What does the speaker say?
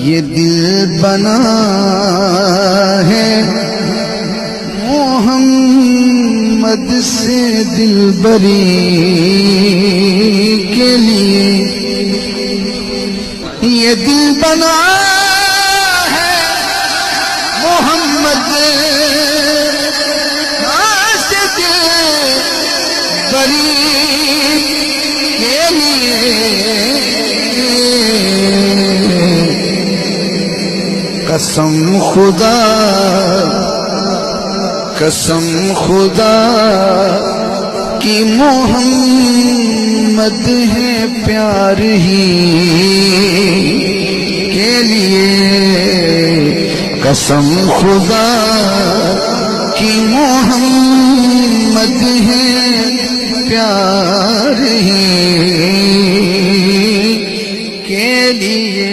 یہ دل بنا ہے محمد سے دلبری کے لیے، یہ دل بنا ہے محمد سے دلبری کے لیے۔ قسم خدا قسم خدا کی محمد ہے پیار ہی کے لیے، قسم خدا کی محمد ہے پیار ہی کے لیے۔